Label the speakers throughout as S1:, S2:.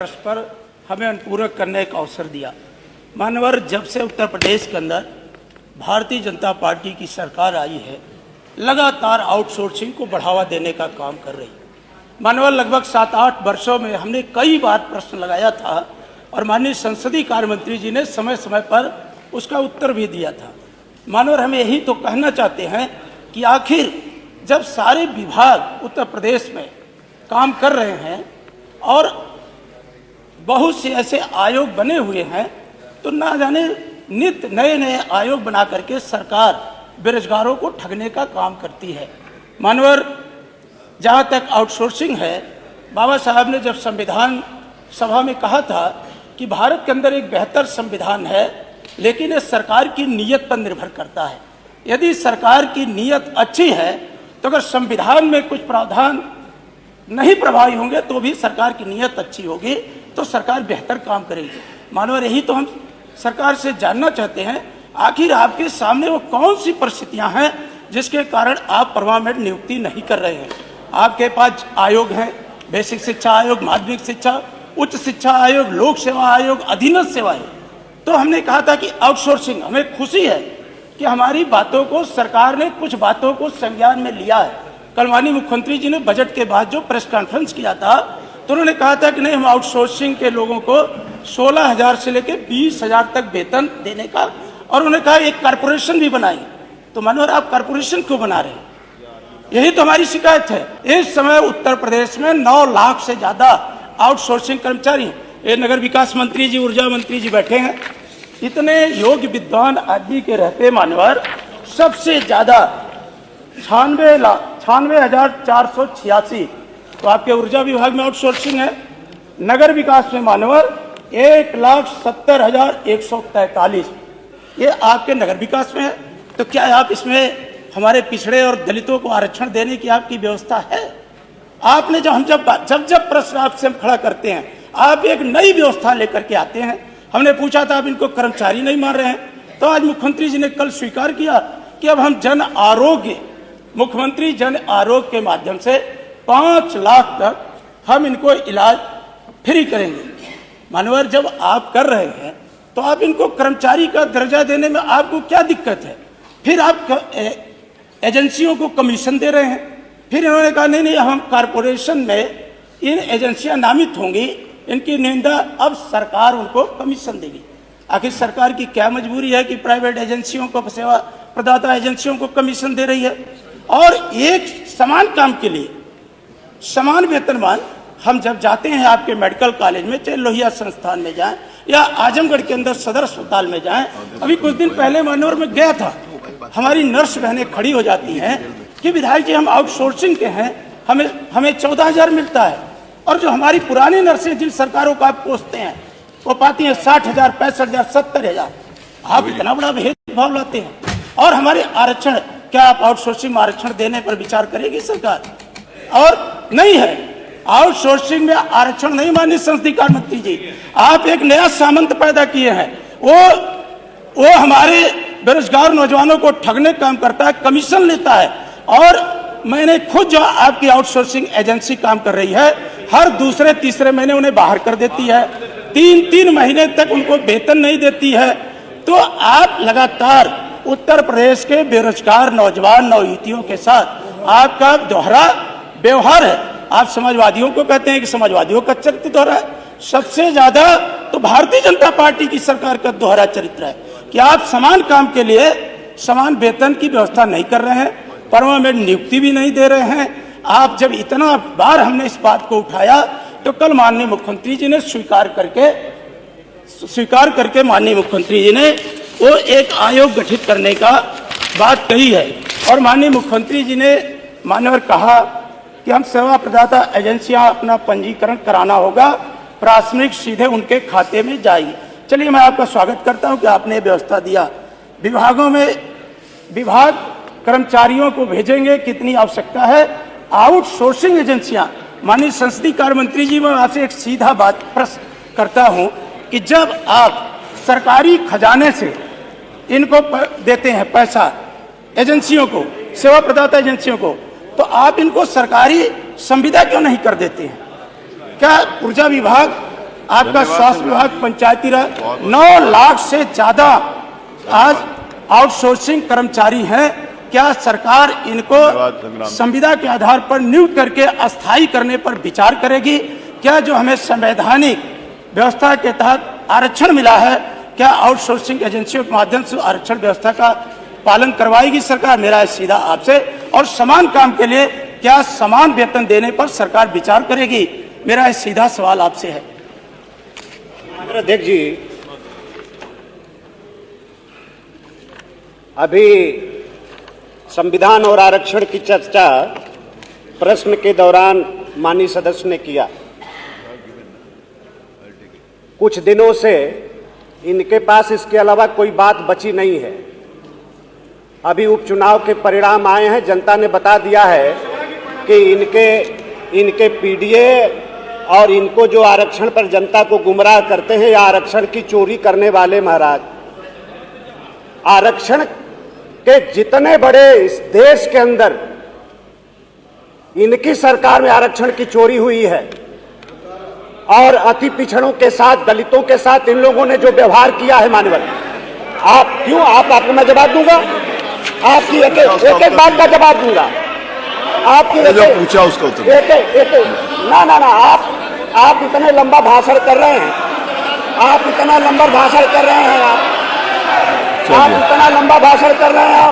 S1: प्रश्न पर हमें अनुपूरक करने का अवसर दिया। मानवर, जब से उत्तर प्रदेश के अंदर भारतीय जनता पार्टी की सरकार आई है, लगातार आउटसोर्सिंग को बढ़ावा देने का काम कर रही है। मानवर, लगभग 7-8 वर्षों में हमने कई बार प्रश्न लगाया था और माननीय संसदीय कार्य मंत्री जी ने समय समय पर उसका उत्तर भी दिया था। मानवर, हम यही तो कहना चाहते हैं कि आखिर जब सारे विभाग उत्तर प्रदेश में काम कर रहे हैं और बहुत से ऐसे आयोग बने हुए हैं, तो ना जाने नित्य नए नए आयोग बना करके सरकार बेरोजगारों को ठगने का काम करती है। मानवर, जहाँ तक आउटसोर्सिंग है, बाबा साहब ने जब संविधान सभा में कहा था कि भारत के अंदर एक बेहतर संविधान है, लेकिन ये सरकार की नीयत पर निर्भर करता है। यदि सरकार की नीयत अच्छी है तो अगर संविधान में कुछ प्रावधान नहीं प्रभावी होंगे तो भी सरकार की नीयत अच्छी होगी तो सरकार बेहतर काम करेगी। मानवर, यही तो हम सरकार से जानना चाहते हैं, आखिर आपके सामने वो कौन सी परिस्थितियां हैं जिसके कारण आप परमानेंट नियुक्ति नहीं कर रहे हैं। आपके पास आयोग हैं, बेसिक शिक्षा आयोग, माध्यमिक शिक्षा, उच्च शिक्षा आयोग, लोक सेवा आयोग, अधीनस्थ सेवा आयोग। तो हमने कहा था कि आउटसोर्सिंग, हमें खुशी है कि हमारी बातों को सरकार ने कुछ बातों को संज्ञान में लिया है। कल माननीय मुख्यमंत्री जी ने बजट के बाद जो प्रेस कॉन्फ्रेंस किया था तो उन्होंने कहा था कि नहीं, हम आउटसोर्सिंग के लोगों को 16,000 से लेकर 20,000 तक वेतन देने का, और उन्होंने कहा एक कारपोरेशन भी बनाएंगे। तो मनोहर, आप कारपोरेशन क्यों बना रहे हैं? यही तो हमारी शिकायत है। इस समय उत्तर प्रदेश में 9 लाख से ज्यादा आउटसोर्सिंग कर्मचारी हैं। ये नगर विकास मंत्री जी, ऊर्जा मंत्री जी बैठे हैं। इतने योग्य विद्वान आदमी के रहते मानवर सबसे ज्यादा 96,486 तो आपके ऊर्जा विभाग में आउटसोर्सिंग है। नगर विकास में मानवर 1,70,143 ये आपके नगर विकास में है। तो क्या आप इसमें हमारे पिछड़े और दलितों को आरक्षण देने की आपकी व्यवस्था है? आपने जब प्रश्न आपसे हम खड़ा करते हैं, आप एक नई व्यवस्था लेकर के आते हैं। हमने पूछा था आप इनको कर्मचारी नहीं मान रहे हैं, तो आज मुख्यमंत्री जी ने कल स्वीकार किया कि अब हम मुख्यमंत्री जन आरोग्य के माध्यम से 5 लाख तक हम इनको इलाज फ्री करेंगे। मानवर, जब आप कर रहे हैं तो आप इनको कर्मचारी का दर्जा देने में आपको क्या दिक्कत है? फिर आप एजेंसियों को कमीशन दे रहे हैं। फिर इन्होंने कहा नहीं, हम कारपोरेशन में इन एजेंसियां नामित होंगी, इनकी निंदा, अब सरकार उनको कमीशन देगी। आखिर सरकार की क्या मजबूरी है कि प्राइवेट एजेंसियों को, सेवा प्रदाता एजेंसियों को कमीशन दे रही है? और एक समान काम के लिए समान वेतनमान, हम जब जाते हैं आपके मेडिकल कॉलेज में, चाहे लोहिया संस्थान में जाएं या आजमगढ़ के अंदर सदर अस्पताल में जाएं, अभी कुछ दिन पहले मानवर में गया था, हमारी नर्स बहनें खड़ी हो जाती हैं कि विधायक जी, हम आउटसोर्सिंग के हैं, हमें 14,000 मिलता है, और जो हमारी पुरानी नर्सें जिन सरकारों को आप कोसते हैं वो पाती हैं 60,000, 65,000, 70,000। आप इतना बड़ा भेदभाव लाते हैं। और हमारे आरक्षण, क्या आप आउटसोर्सिंग आरक्षण देने पर विचार करेगी सरकार? और नहीं है, आउटसोर्सिंग में आरक्षण नहीं। माननीय संसदीय कार्य मंत्री जी, आप एक नया सामंत पैदा किए हैं। वो हमारे बेरोजगार नौजवानों को ठगने का काम करता है, कमीशन लेता है। और मैंने खुद, जो आपकी आउटसोर्सिंग एजेंसी काम कर रही है, हर दूसरे तीसरे महीने उन्हें बाहर कर देती है, 3-3 महीने तक उनको वेतन नहीं देती है। तो आप लगातार उत्तर प्रदेश के बेरोजगार नौजवान नवयुवतियों के साथ आपका दोहरा व्यवहार है। आप समाजवादियों को कहते हैं कि समाजवादियों का चरित्र दोहरा है। सबसे ज्यादा तो भारतीय जनता पार्टी की सरकार का दोहरा चरित्र है कि आप समान काम के लिए समान वेतन की व्यवस्था नहीं कर रहे हैं, परमानेंट नियुक्ति भी नहीं दे रहे हैं। आप जब इतना बार हमने इस बात को उठाया तो कल माननीय मुख्यमंत्री जी ने स्वीकार करके माननीय मुख्यमंत्री जी ने वो एक आयोग गठित करने का बात कही है। और माननीय मुख्यमंत्री जी ने मान्यवर कहा कि हम सेवा प्रदाता एजेंसियां अपना पंजीकरण कराना होगा, प्राथमिक सीधे उनके खाते में जाएगी। चलिए, मैं आपका स्वागत करता हूं कि आपने व्यवस्था दिया। विभागों में विभाग कर्मचारियों को भेजेंगे, कितनी आवश्यकता है? आउटसोर्सिंग एजेंसियां, माननीय संसदीय कार्य मंत्री जी, मैं आपसे एक सीधा बात प्रश्न करता हूं कि जब आप सरकारी खजाने से इनको देते हैं पैसा एजेंसियों को, सेवा प्रदाता एजेंसियों को, तो आप इनको सरकारी संविदा क्यों नहीं कर देते हैं? क्या ऊर्जा विभाग आपका स्वास्थ्य विभाग, पंचायती राज, 9 लाख से ज्यादा आज आउटसोर्सिंग कर्मचारी हैं। क्या सरकार इनको संविदा के आधार पर नियुक्त करके अस्थायी करने पर विचार करेगी? क्या जो हमें संवैधानिक व्यवस्था के तहत आरक्षण मिला है, क्या आउटसोर्सिंग एजेंसियों के माध्यम से आरक्षण व्यवस्था का पालन करवाएगी सरकार? मेरा है सीधा आपसे। और समान काम के लिए क्या समान वेतन देने पर सरकार विचार करेगी? मेरा है सीधा सवाल आपसे है।
S2: अध्यक्ष जी, अभी संविधान और आरक्षण की चर्चा प्रश्न के दौरान माननीय सदस्य ने किया। कुछ दिनों से इनके पास इसके अलावा कोई बात बची नहीं है। अभी उपचुनाव के परिणाम आए हैं, जनता ने बता दिया है कि इनके पीडीए और इनको जो आरक्षण पर जनता को गुमराह करते हैं, या आरक्षण की चोरी करने वाले महाराज, आरक्षण के जितने बड़े इस देश के अंदर इनकी सरकार में आरक्षण की चोरी हुई है। और अति पिछड़ों के साथ, दलितों के साथ इन लोगों ने जो व्यवहार किया है माननीय, आपको मैं जवाब दूंगा, आपकी एक एक बात का जवाब दूंगा, आपकी
S3: जो पूछा उसका उत्तर
S2: ना आप इतने लंबा भाषण कर रहे हैं, आप इतना लंबा भाषण कर रहे हैं, आप इतना लंबा भाषण कर रहे हैं,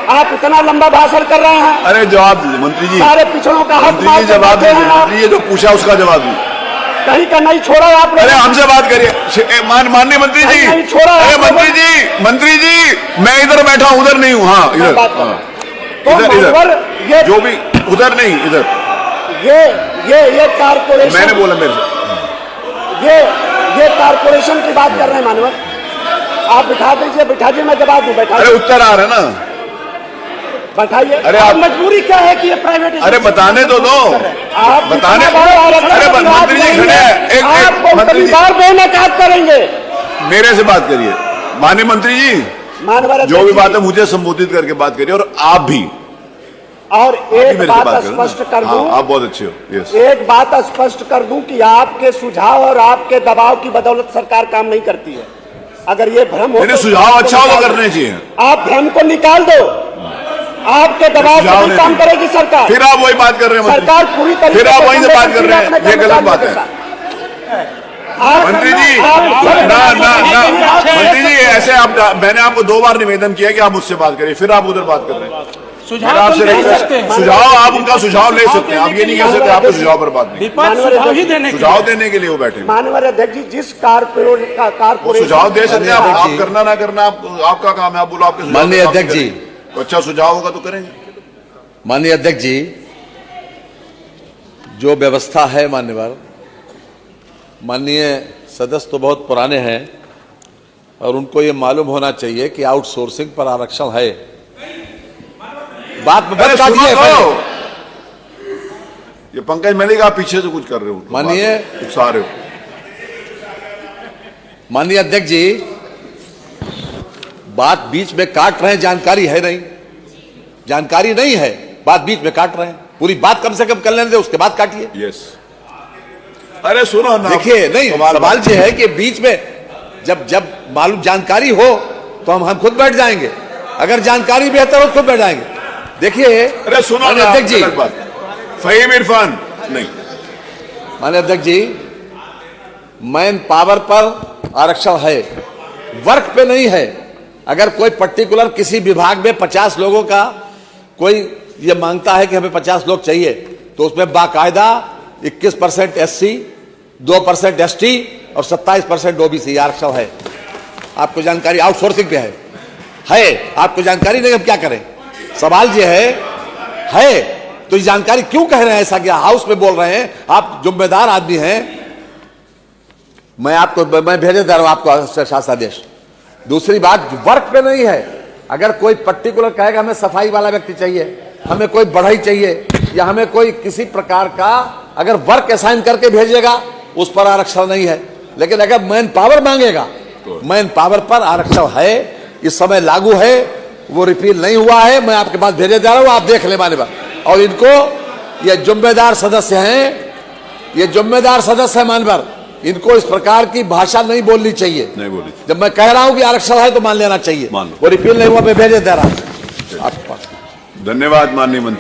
S2: आप इतना लंबा भाषण कर रहे हैं।
S3: अरे जवाब दीजिए मंत्री जी,
S2: सारे पिछड़ों का हक
S3: मंत्री जी जवाब दीजिए, मंत्री जी जो पूछा उसका जवाब दीजिए।
S2: कहीं का नहीं छोड़ा आपने।
S3: अरे हमसे बात करिए माननीय मंत्री जी।
S2: नहीं छोड़ा।
S3: अरे मंत्री जी मैं इधर बैठा हूँ, उधर नहीं हूँ। हाँ इधर, इधर जो भी उधर नहीं, इधर
S2: ये कारपोरेशन,
S3: मैंने बोला मेरे से,
S2: ये कारपोरेशन की बात कर रहे हैं मानवर। आप बिठा दीजिए, मैं जवाब दूं। बैठा,
S3: अरे उत्तर आ रहा है ना,
S2: बैठाइए।
S1: अरे आप मजबूरी क्या है कि ये प्राइवेट?
S3: अरे बताने तो दो, बताने। अरे मंत्री जी खड़े हैं, एक मंत्री जी
S2: बेनकाब करेंगे।
S3: मेरे से बात करिए माननीय मंत्री जी, जो भी बात है मुझे संबोधित करके बात करिए, और आप भी।
S2: और एक बात स्पष्ट कर दूं,
S3: आप बहुत अच्छे हो। यस,
S2: एक बात स्पष्ट कर दूं कि आपके सुझाव और आपके दबाव की बदौलत सरकार काम नहीं करती है। अगर ये भ्रम हो तो
S3: सुझाव अच्छा होगा करने चाहिए।
S2: आप भ्रम को निकाल दो, आपके दबाव से नहीं काम करेगी सरकार।
S3: फिर आप वही बात कर रहे हैं
S2: सरकार पूरी तरीके से,
S3: फिर आप वही से बात कर रहे हैं, ये गलत बात है मंत्री जी। ना मंत्री जी ऐसे आप, मैंने आपको 2 बार निवेदन किया कि आप मुझसे बात करिए, फिर आप उधर बात कर रहे हैं।
S1: सुझाव आप
S3: उनका सुझाव ले सकते हैं, आप ये नहीं कह सकते आपके सुझाव पर बात नहीं। सुझाव देने के लिए वो बैठे।
S2: माननीय अध्यक्ष जी, जिस कारपोरेशन
S3: सुझाव दे सकते हैं, आप करना ना करना आपका काम है, आप बोलो आपके।
S4: माननीय अध्यक्ष जी,
S3: तो अच्छा सुझाव होगा तो करेंगे।
S4: माननीय अध्यक्ष जी, जो व्यवस्था है माननीय सदस्य तो बहुत पुराने हैं और उनको ये मालूम होना चाहिए कि आउटसोर्सिंग पर आरक्षण है। बात में बता दिए।
S3: ये पंकज मलिक आप पीछे से कुछ कर रहे हो,
S4: माननीय
S3: उकसा रहे हो।
S4: माननीय अध्यक्ष जी, बात बीच में काट रहे हैं, जानकारी है नहीं, जानकारी नहीं है, बात बीच में काट रहे हैं। पूरी बात कम से कम कर लेने दे, उसके बाद काटिए।
S3: यस, अरे सुनो ना,
S4: देखिए नहीं, सवाल ये है कि बीच में जब मालूम जानकारी हो तो हम खुद बैठ जाएंगे, अगर जानकारी बेहतर हो खुद बैठ जाएंगे। देखिए,
S3: अरे सुनो ना अध्यक्ष जी, फहीम इरफान नहीं।
S4: माननीय अध्यक्ष जी, मैन पावर पर आरक्षण है, वर्क पे नहीं है। अगर कोई पर्टिकुलर किसी विभाग में 50 लोगों का कोई ये मांगता है कि हमें 50 लोग चाहिए, तो उसमें बाकायदा 21% SC, 2% ST और 27% OBC आरक्षण है। आपको जानकारी आउटसोर्सिंग पे है, आपको जानकारी नहीं, हम क्या करें? सवाल ये है तो ये जानकारी क्यों कह रहे हैं ऐसा? क्या हाउस में बोल रहे हैं? आप जिम्मेदार आदमी हैं, मैं भेजे दे रहा हूं आपको शासनादेश। दूसरी बात, वर्क पे नहीं है। अगर कोई पर्टिकुलर कहेगा हमें सफाई वाला व्यक्ति चाहिए, हमें कोई बढ़ई चाहिए, या हमें कोई किसी प्रकार का अगर वर्क असाइन करके भेजेगा, उस पर आरक्षण नहीं है। लेकिन अगर मैन पावर मांगेगा, मैन पावर पर आरक्षण है, इस समय लागू है, वो रिपील नहीं हुआ है। मैं आपके पास भेजे जा रहा हूं, आप देख ले माननीय। और इनको ये जिम्मेदार सदस्य हैं, ये जिम्मेदार सदस्य है माननीय, इनको इस प्रकार की भाषा नहीं बोलनी चाहिए।
S3: नहीं बोली।
S4: जब मैं कह रहा हूं कि आरक्षण है तो मान लेना चाहिए।
S3: मान लो।
S4: वो रिपील नहीं हुआ, मैं भेजे दे रहा हूं आपके पास।
S3: धन्यवाद माननीय मंत्री।